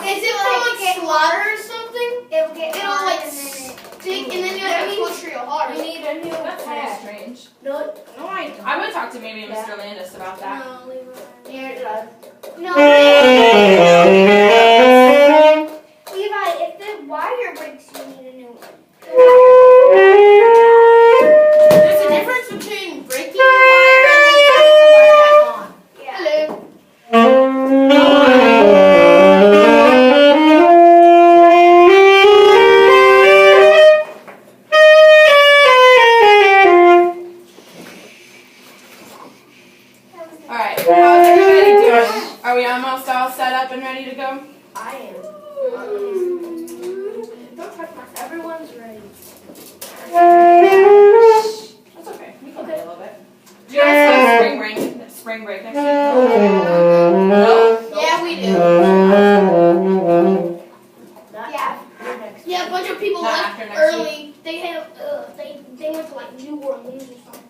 Is it from like slaughter or something? It'll get It'll hot like and then stick, and then you have to push real hard. you need a new That's very pad. strange. No, I don't. I would talk to maybe Mr. Landis about that. No, leave it. Here it does. No, Levi, if the wire breaks, you need a new one. There's a difference between breaking the wire and then putting the wire back on. Yeah. Hello. Alright, how's everybody doing? Are we almost all set up and ready to go? I am. Don't touch my. Everyone's ready. That's okay. We can play a little bit. Do you guys have spring break next week? No? Yeah, we do. Yeah. Yeah, a bunch of people Not left after next early. They have they went to like New Orleans or something.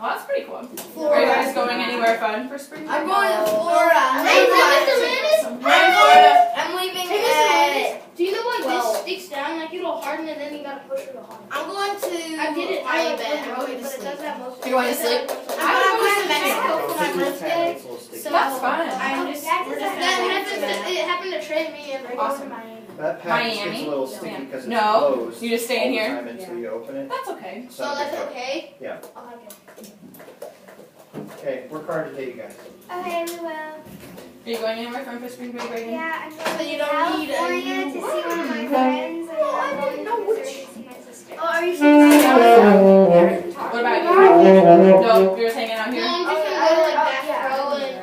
Oh, that's pretty cool. Are Florida. you guys going anywhere fun for spring break? I'm going to Florida. Hey, Mr. Landis? I'm going to Florida. I'm leaving Hey, Mr. Landis, do you know like Well- this sticks down, like it'll harden and then you gotta push it hard? I'm going to I did it. I like bet. it, I'm going to but it sleep. does have most. You're going to sleep? I'm going to Mexico for my birthday. So That's fun. I'm just, we're just It happened to Trey and me and Awesome. That package Miami? gets a little sticky because it's No. closed You just stay in all the here? time until you open it. That's okay. So that's okay? Yeah. Oh, okay. Okay, work hard today, you guys. Okay, we will. Are you going anywhere fun for spring break, Reagan? Yeah, I'm going So you to don't need a California to see one of my friends, and then I'm going to Missouri to see my sister. Oh, are you saying What about you? No, you're just hanging out No, here? I'm just gonna go to like Bass Pro and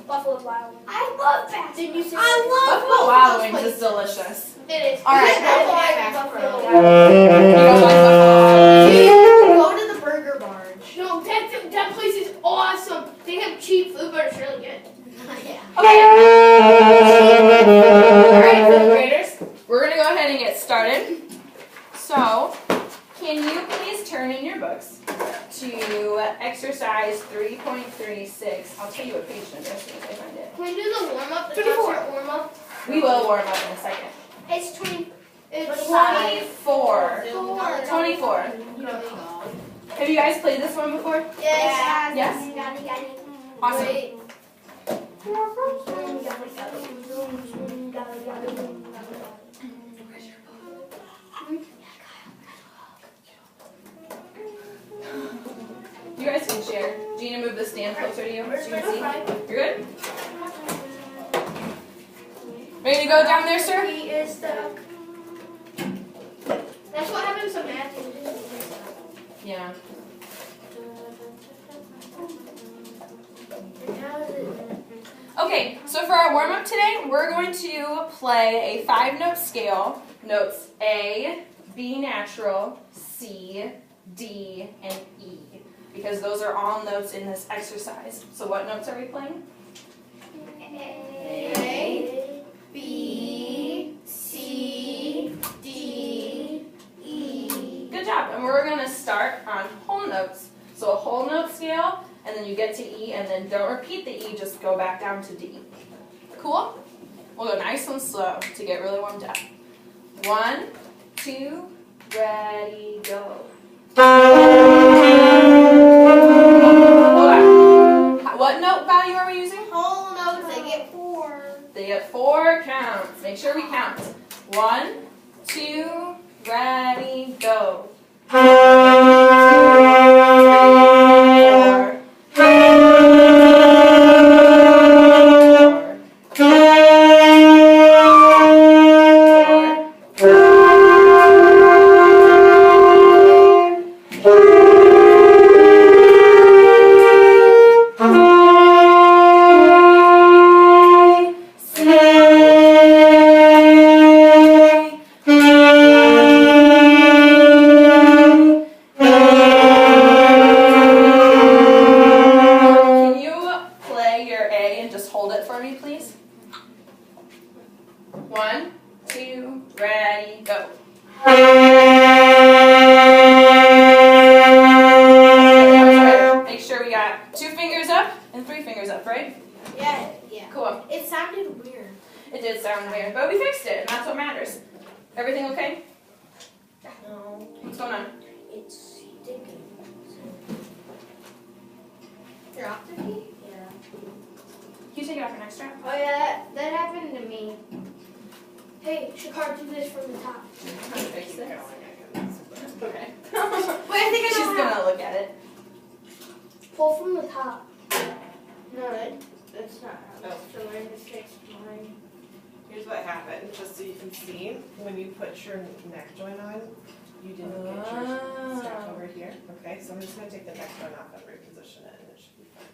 Buffalo Wild Wings. I love Bass. Did you say Buffalo Wild Wings is delicious. It is. All right. That's why Bass Buffalo Pro. Wild Wings. You guys like Buffalo Wild Wings? Go to the Burger Barge. No, that place is awesome. They have cheap food, but it's really good. Yeah. Okay. Alright, fifth graders, we're going to go ahead and get started. So, can you please turn in your books to exercise 3.36. I'll tell you what page number as soon as I find it. Can we do the warm up? The 24. concert warm up. We will warm up in a second. It's 20. It's 24. 24. Have you guys played this one before? Yes. Yes? Awesome. Wait. You guys can share. Gina, move the stand closer to you so you can see. You're good? Ready to go down there, sir? He is stuck. That's what happens to Matthew. Yeah. Okay, so for our warm-up today, we're going to play a 5-note scale. Notes A, B natural, C, D, and E. Because those are all notes in this exercise. So what notes are we playing? A, B, C, D, E. Good job. And we're going to start on whole notes. So a whole note scale, and then you get to E, and then don't repeat the E, just go back down to D. Cool? We'll go nice and slow to get really warmed up. 1, 2, ready, go. Hold on. What note value are we using? Whole notes, they get 4. They get 4 counts. Make sure we count. 1, 2, ready, go. 1, 2, ready, go. Make sure we got 2 fingers up and 3 fingers up, right? Yeah, yeah. Cool. It sounded weird. It did sound weird, but we fixed it, and that's what matters. Everything okay? No, What's going on? it's sticking. Dropped the key? Yeah. Can you take it off your neck strap? Oh yeah, that happened to me. Hey, Shakar, do this from the top. How to fix this? Okay. Wait, I think I She's know how. gonna look at it. Pull from the top. No, That's not how. that's the way to fix mine. Here's what happened, just so you can see, when you put your neck joint on, you didn't get your strap over here, okay? So I'm just gonna take the neck joint off and reposition it, and it should be fine.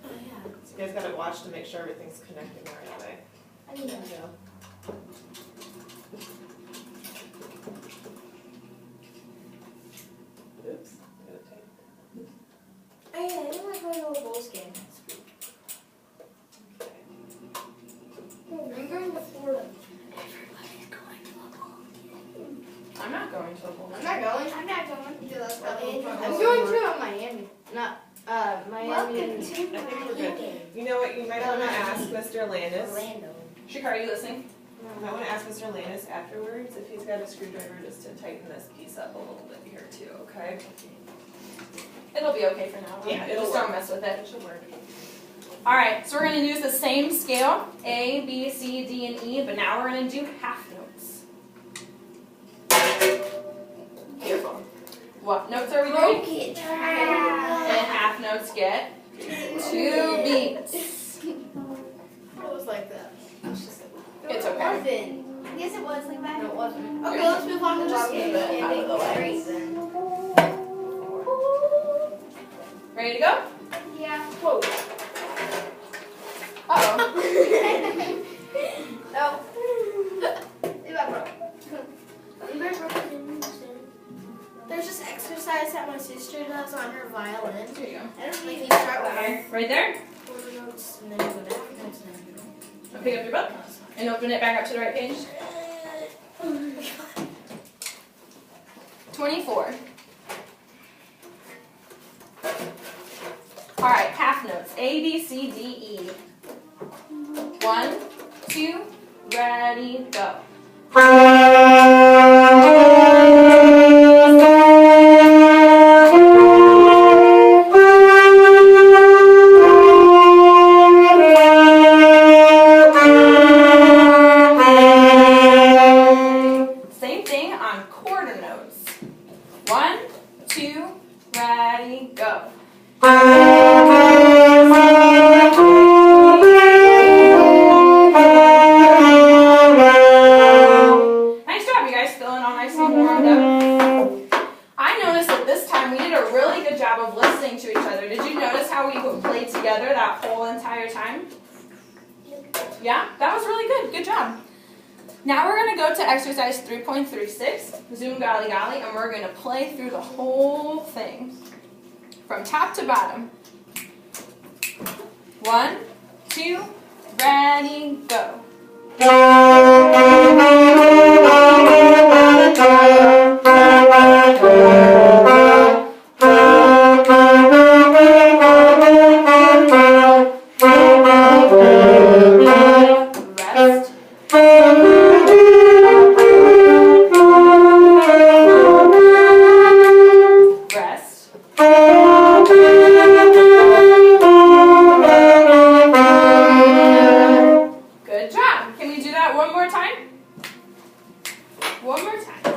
Oh, yeah. So you guys gotta watch to make sure everything's connecting the right way. I need There that. we go. Oops, I gotta take. Oh yeah, I didn't like my little bowl skin. Okay. I'm going to Florida. I'm not going to a bowl. I'm not going. I'm not going to do those probably. I'm going to Miami. Not Miami. Welcome I think we're good. You know what, you might wanna ask Mr. Landis. Orlando. Shakar, are you listening? I want to ask Mr. Landis afterwards if he's got a screwdriver just to tighten this piece up a little bit here too, okay? It'll be okay for now. Yeah, it'll Just work. don't mess with it. It should work. All right, so we're going to use the same scale, A, B, C, D, and E, but now we're going to do half notes. Beautiful. What notes are we doing? Broke it. And half notes get 2 beats. It was like that. It's okay. Yes, it was like that. No, it wasn't. Okay, let's move on to just Move it out of the way. Great then. Ready to go? Yeah. Whoa. Uh-oh. No. It got broke. There's this exercise that my sister does on her violin. Here you go. I don't think you start with Okay, right there. quarter notes and then you go down notes and then you go. Now pick up your book and open it back up to the right page. 24. All right, half notes. A, B, C, D, E. 1, 2, ready, go. Same thing on quarter notes. 1, 2, ready, go. Nice job, you guys. Feeling all nice and warmed up. I noticed that this time we did a really good job of listening to each other. Did you notice how we played together that whole entire time? Yeah, that was really good. Good job. Now we're going to go to exercise 3.36, Zoom Golly Golly, and we're going to play through the whole thing from top to bottom. 1, 2, ready, go. Rest. Rest. Good job. Can we do that one more time? One more time.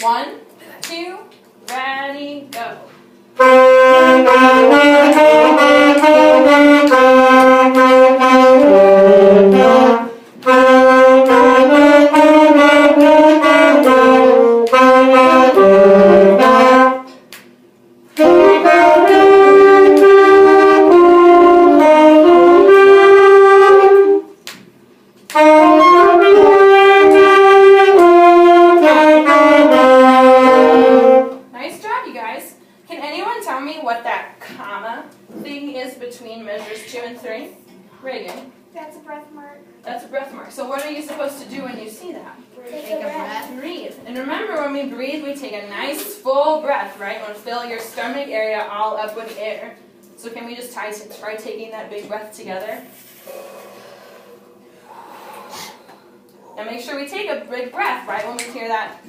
1, 2, ready, go. Nice job, you guys. Can anyone tell me what that comma thing is between measures 2 and 3? Reagan, That's a breath mark. that's a breath mark. So what are you supposed to do when you see that? Take a breath. Breathe. And remember, when we breathe, we take a nice full breath, right? We'll fill your stomach area all up with air. So can we just try taking that big breath together? And make sure we take a big breath right when we hear that,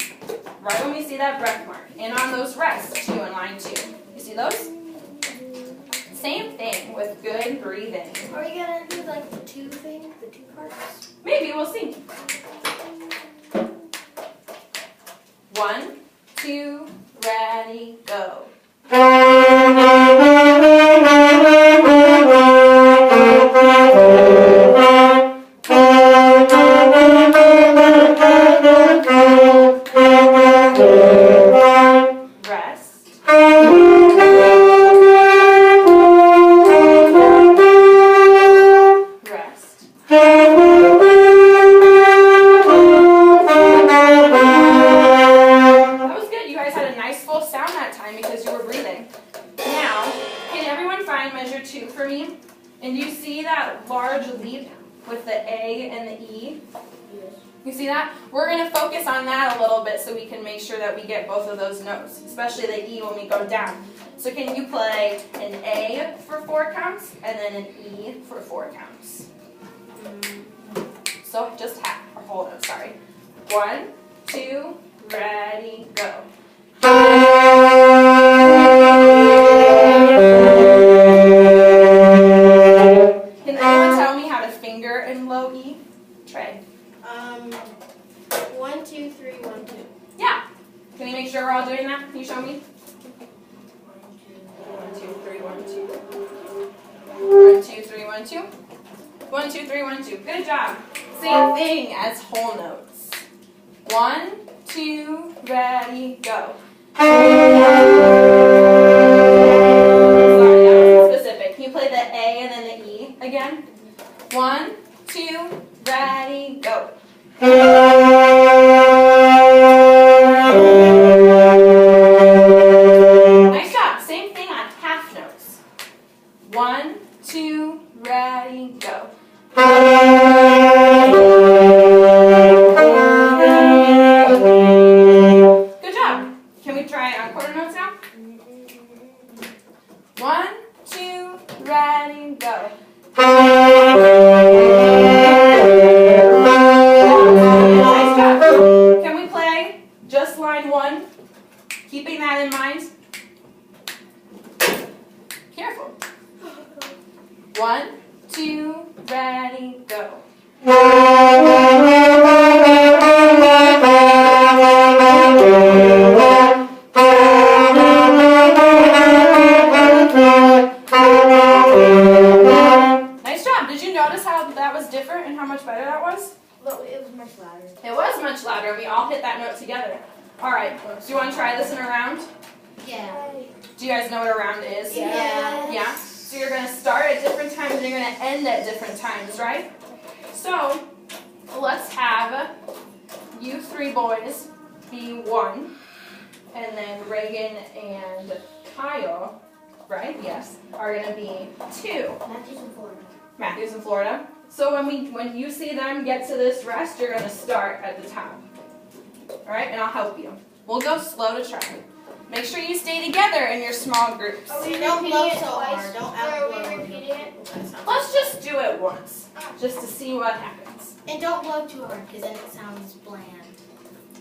right when we see that breath mark. And on those rests too in line 2. You see those? Same thing with good breathing. Are we gonna do like the 2 thing, the 2 parts? Maybe, we'll see. 1, 2, ready, go. Rest. Rest. That was good. You guys had a nice full sound that time because you were breathing. Now, can everyone find measure 2 for me? And do you see that large leap with the A and the E? You see that? We're going to focus on that a little bit so we can make sure that we get both of those notes, especially the E when we go down. So can you play an A for 4 counts and then an E for 4 counts? So just half, or whole note, sorry. 1, 2, ready, go. Can anyone tell me how to finger in low E? Trey. 1, 2, 3, 1, 2. Yeah. Can we make sure we're all doing that? Can you show me? 1, 2, 3, 1, 2. 1, 2, 3, 1, 2. 1, 2, 3, 1, 2. Good job. Same thing as whole notes. 1, 2, ready, go. Sorry, that wasn't specific. Can you play the A and then the E again? 1, 2, ready, go. Nice job. Same thing on half notes. 1, 2, ready, go. Good job. Can we try it on quarter notes now? 1, 2, ready, go. Nice job. Can we play just line 1? Keeping that in mind. Careful. 1, 2, ready, go. Nice job. Did you notice how that was different and how much better that was? But it was much louder. It was much louder. We all hit that note together. All right. Do you want to try this in a round? Yeah. Do you guys know what a round is? Yeah. Yeah? So you're going to start at different times and you're going to end at different times, right? So let's have you 3 boys be 1, and then Reagan and Kyle, right? Yes, are going to be 2. Matthew's in Florida. Matthew's in Florida. So when you see them get to this rest, you're going to start at the top. All right, and I'll help you. We'll go slow to try. Make sure you stay together in your small groups. We don't blow so hard. Don't Are we outblow. repeating it? Let's just do it once, just to see what happens. And don't blow too hard, because then it sounds bland.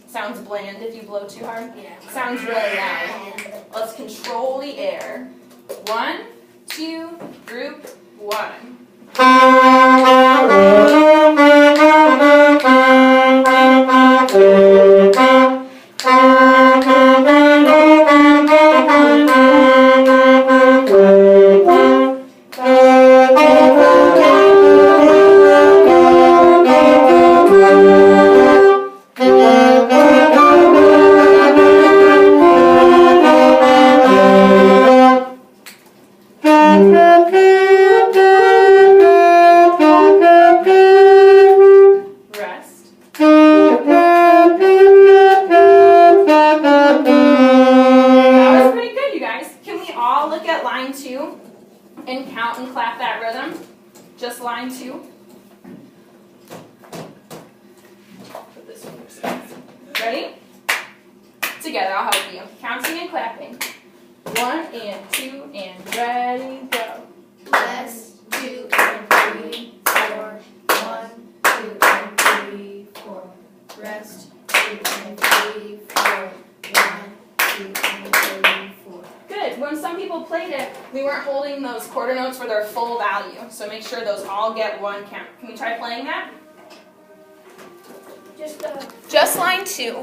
Sounds bland if you blow too hard. Yeah. Sounds really loud. Let's control the air. 1, 2, group 1. Rest. That was pretty good, you guys. Can we all look at line 2 and count and clap that rhythm? Just line 2. Put this one. Ready? Together, I'll help you. Counting and clapping. 1 and 2 and ready, go. Let's 2 and 3, 4. 1, 2 and 3, 4. we weren't holding those quarter notes for their full value. So make sure those all get one count. Can we try playing that? Just line 2.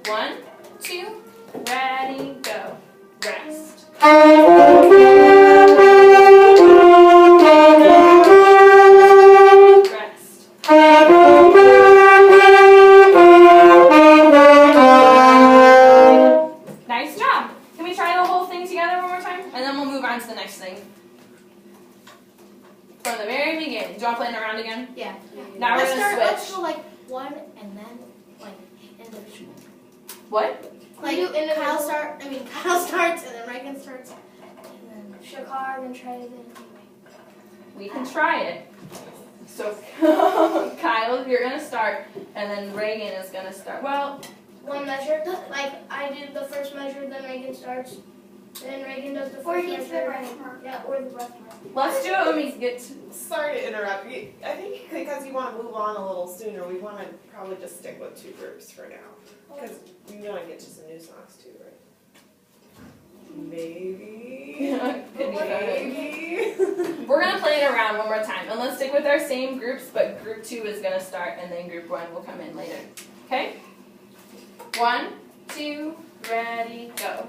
1, 2, ready, go. Rest. Rest. Nice job. Can we try the whole thing together one more time? And then we'll move on to the next thing. From the very beginning. Do you want to play it around again? Yeah. Now we're going to Let's switch. go like 1 and then like individual. What? Like You do individual. Kyle starts and then Reagan starts. And then Shakar, then try it. We can try it. So, Kyle, you're going to start, and then Reagan is going to start. Well, One measure, like I did the first measure, then Reagan starts. Then Reagan does the first Or measure. he gets the breath mark. Yeah, or the breath mark. let's do it when we get to... Sorry to interrupt. I think because you want to move on a little sooner, we want to probably just stick with 2 groups for now. Because you want to get to some new songs too, right? Maybe. Could be better. Maybe. We're going to play it around one more time. And let's stick with our same groups, but group 2 is going to start, and then group 1 will come in later. Okay? 1, 2, ready, go.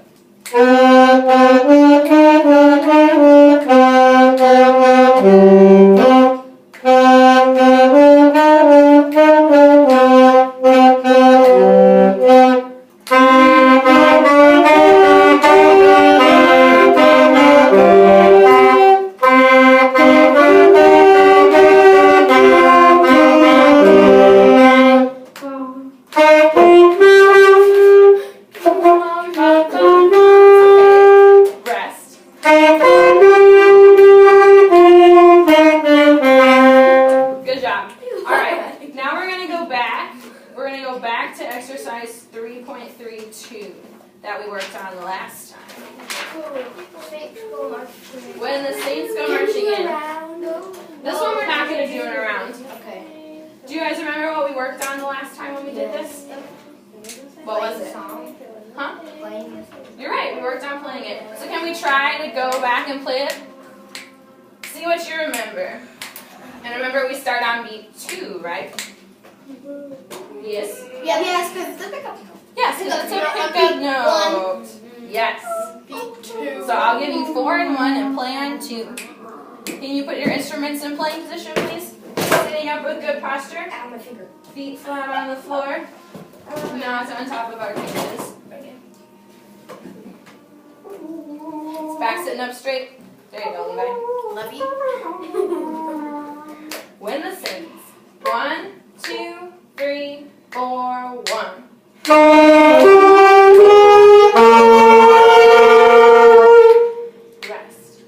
Rest. Good job. All right, now we're going to go back. We're going to go back to exercise 3.32 that we worked on last time. When the Saints go marching in. This one we're not going to do it around. Okay. Do you guys remember what we worked on the last time when we did this? What was it? Huh? You're right, we worked on playing it. So can we try to go back and play it? See what you remember. And remember we start on beat 2, right? Yes. Yeah, yes, because it's a pickup. Yes, it's a pickup note. Yes. Beat 2. So I'll give you 4 and 1 and play on 2. Can you put your instruments in playing position, please? Sitting up with good posture. Feet flat on the floor. Not on top of our cages. Back sitting up straight. There you go, Levi. Love you. When the Saints. 1, 2, 3, 4, 1. Rest.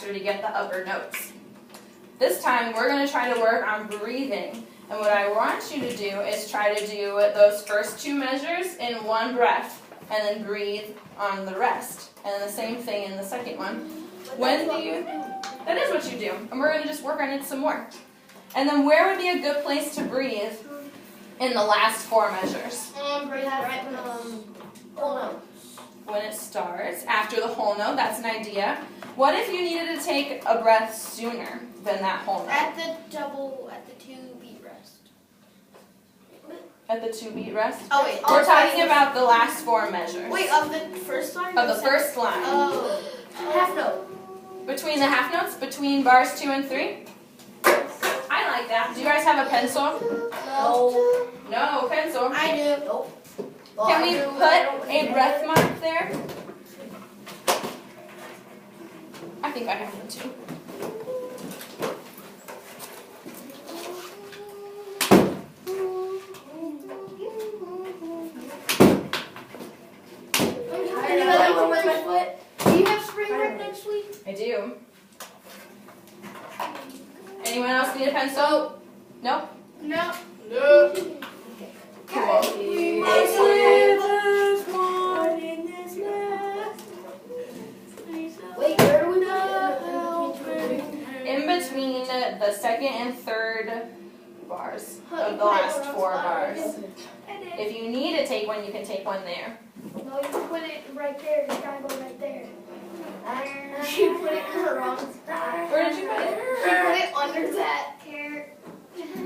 To get the upper notes. This time we're going to try to work on breathing, and what I want you to do is try to do those first 2 measures in one breath and then breathe on the rest, and then the same thing in the second one. When do you... That is what you do, and we're going to just work on it some more. And then where would be a good place to breathe in the last 4 measures? When it starts, after the whole note, that's an idea. What if you needed to take a breath sooner than that whole note? At the 2 beat rest. At the 2 beat rest? Oh wait. We're talking about the last 4 measures. Wait, of the first line? Of the first line. Oh. Half note. Between the half notes? Between bars 2 and 3? I like that. Do you guys have a pencil? No, pencil. I do. Nope. Can we put a breath mark there? I think I have one too. Another one with my foot. Do you have spring break next week? I do. Anyone else need a pencil? Nope. No. Cool. Wait, where do we go? In between the second and third bars of the last 4 bars. If you need to take one, you can take one there. No, you put it right there. You gotta go right there. She put it in the wrong spot. Where did you put it? She put it under that carrot.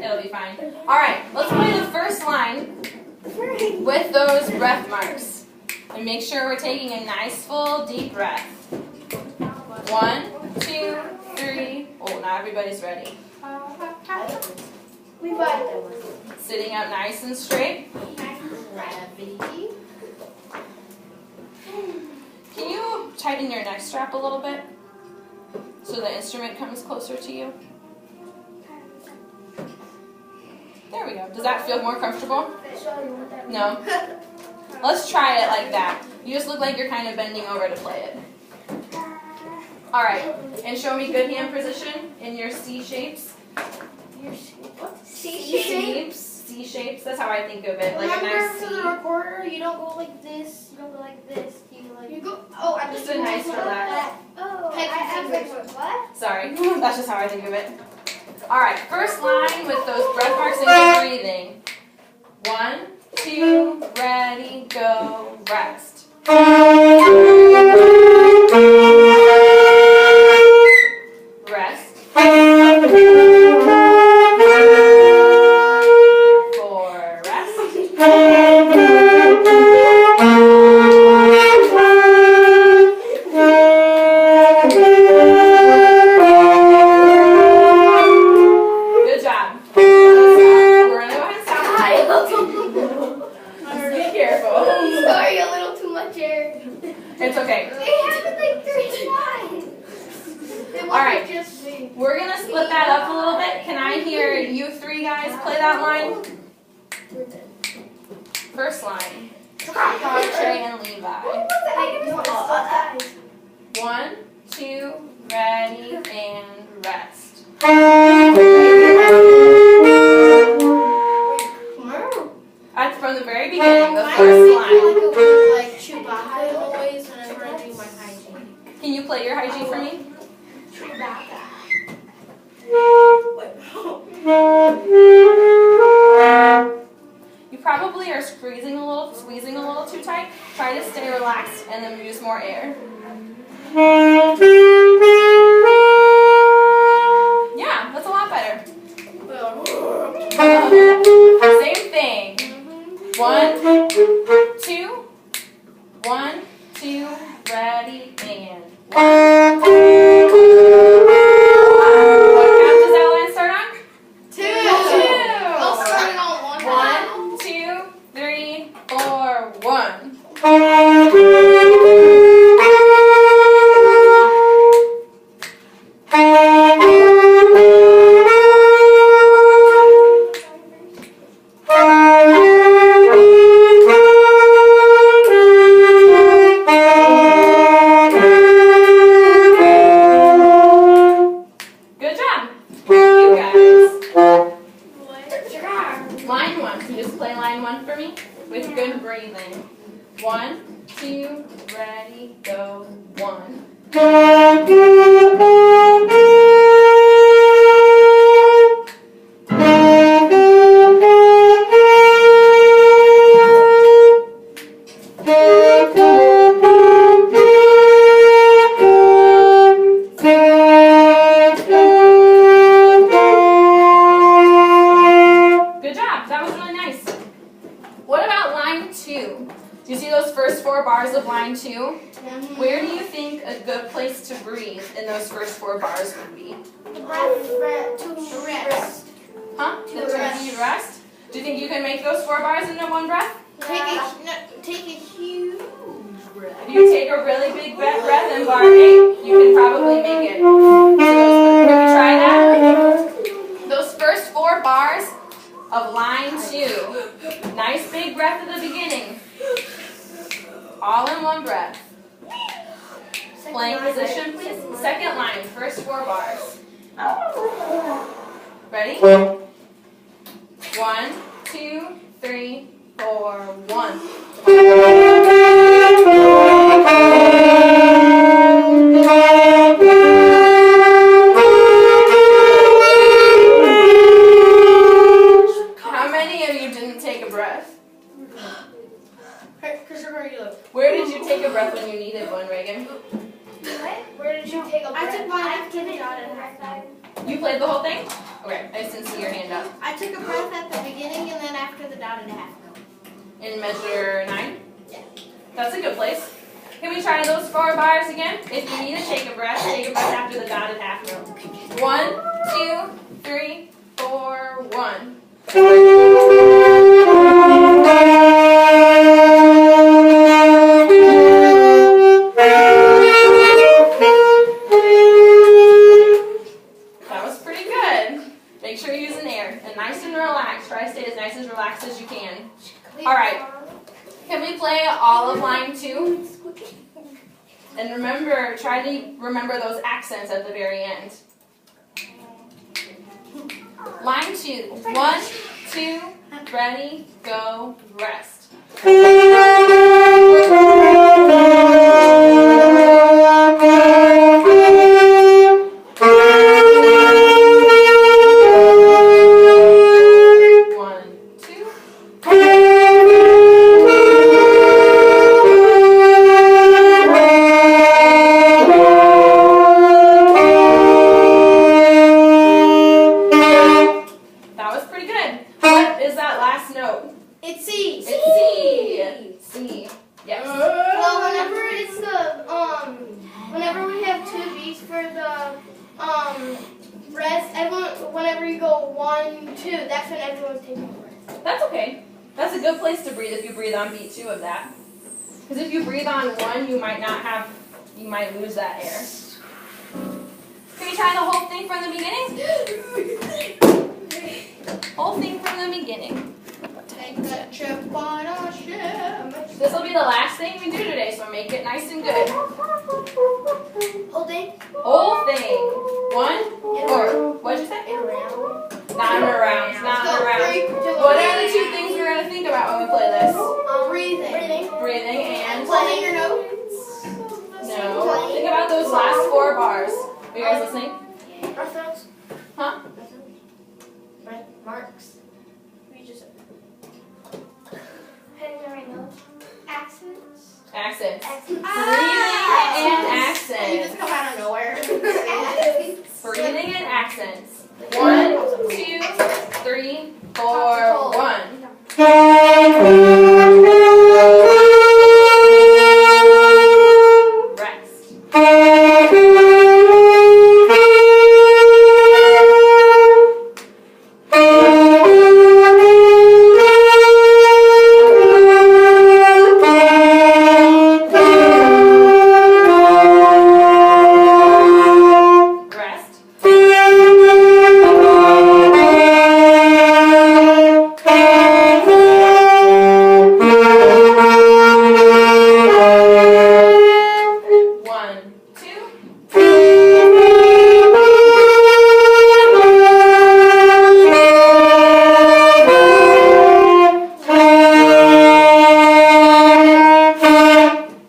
It'll be fine. Alright, let's play the first line with those breath marks. And make sure we're taking a nice full deep breath. 1, 2, 3. Oh, not everybody's ready. We buy it. Sitting up nice and straight. Can you tighten your neck strap a little bit so the instrument comes closer to you? There we go. Does that feel more comfortable? No? Let's try it like that. You just look like you're kind of bending over to play it. Alright, and show me good hand position in your C shapes. C shape? C shapes, that's how I think of it. Like a Remember nice for C. the recorder, you don't go like this. You don't go like this. You go. Oh, I Just a nice relax. Oh, Peck I have fingers. what? Sorry, that's just how I think of it. Alright, first line with those breath marks and your breathing. 1, 2, ready, go, rest. Rest. 4, rest. Good job. We're gonna go ahead and stop. Be careful. Sorry, a little too much air. It's okay. It happened like 3 times. Alright. Just me. We're gonna split that up a little bit. Can I hear you 3 guys play that line? First line. Trey and Levi. 1, 2, ready, and rest. That's from the very beginning, the first line. Like Chewbacca always whenever I do my hygiene. Can you play your hygiene for me? You probably are squeezing a little too tight. Try to stay relaxed and then use more air. Yeah, that's a lot better. Same thing. 1, 2, 1, 2, ready, and 1. What count does that line start on? 2. 2. I'll start it on 1. 1, 2, 3, 4, 1. Good job. You guys. Line 1. Can you just play line 1 for me? With good breathing. 1, 2, ready, go, 1. Good job. That was really nice. What about line 2? Do you see those first 4 bars of line 2? Where do you think a good place to breathe in those first 4 bars would be? Rest. Huh? To That would rest. be rest? Do you think you can make those 4 bars into one breath? Take a huge breath. If you take a really big breath in bar 8, you can probably make it. So can we try that? Those first 4 bars of line 2. Nice big breath at the beginning. All in one breath. Playing position, please. Second line, first 4 bars. Ready? 1, 2, 3, 4, 1. How many of you didn't take a breath? Christopher, where you look? Where did you take a breath when you needed one, Reagan? What? Where did you take a breath? I took mine I after the did it dot on and the half. side. You played the whole thing? Okay, I just didn't see your hand up. I took a breath at the beginning and then after the dot and a half note. In measure 9? Yeah. That's a good place. Can we try those 4 bars again? If you need to take a breath after the dotted half note. 1, 2, 3, 4, 1. That was pretty good. Make sure you're using air. And nice and relaxed. Try to stay as nice and relaxed as you can. Alright. Can we play all of line 2? And remember, try to remember those accents at the very end. Line 2. 1, 2, ready, go, rest. It's C. It's C. C. Yes. Well, whenever it's whenever we have 2 beats for the rest, whenever you go 1, 2, that's when everyone's taking a breath. That's okay. That's a good place to breathe if you breathe on beat 2 of that. Because if you breathe on 1, you might lose that air. Can you try the whole thing from the beginning? Whole thing from the beginning. Take a trip on a ship. This will be the last thing we do today, so make it nice and good. Whole thing? Whole thing. 1, or what'd you say? Around. Not in a round. Not in a round. What are the 2 things we're gonna think about when we play this? Breathing. Breathing and Playing your notes. no. Think about those last 4 bars. Are you guys listening? Ourselves. Huh? Marks. We just hitting the right notes. Accents. Accents. Breathing Ah! and You accents. just come out of nowhere. Breathing and accents. 1, 2, 3, 4, 1. Rest. Rest. One, two.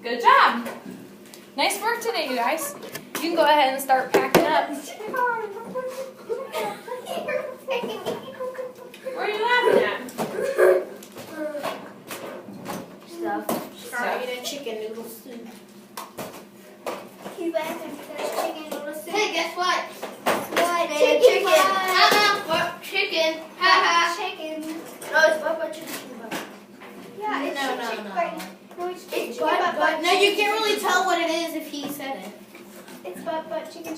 Good job. Nice work today, you guys. You can go ahead and start packing up. What are you laughing at? Stuff. Sorry, eating chicken noodle soup. You guys are chicken noodle soup. Hey, guess what? What? Made chicken. What? Chicken. Haha. Chicken. No, it's butt chicken. Yeah, it's No, chicken. no. No, it's It's chicken. butt. No, you can't really tell what it is if he said it. It's butt chicken.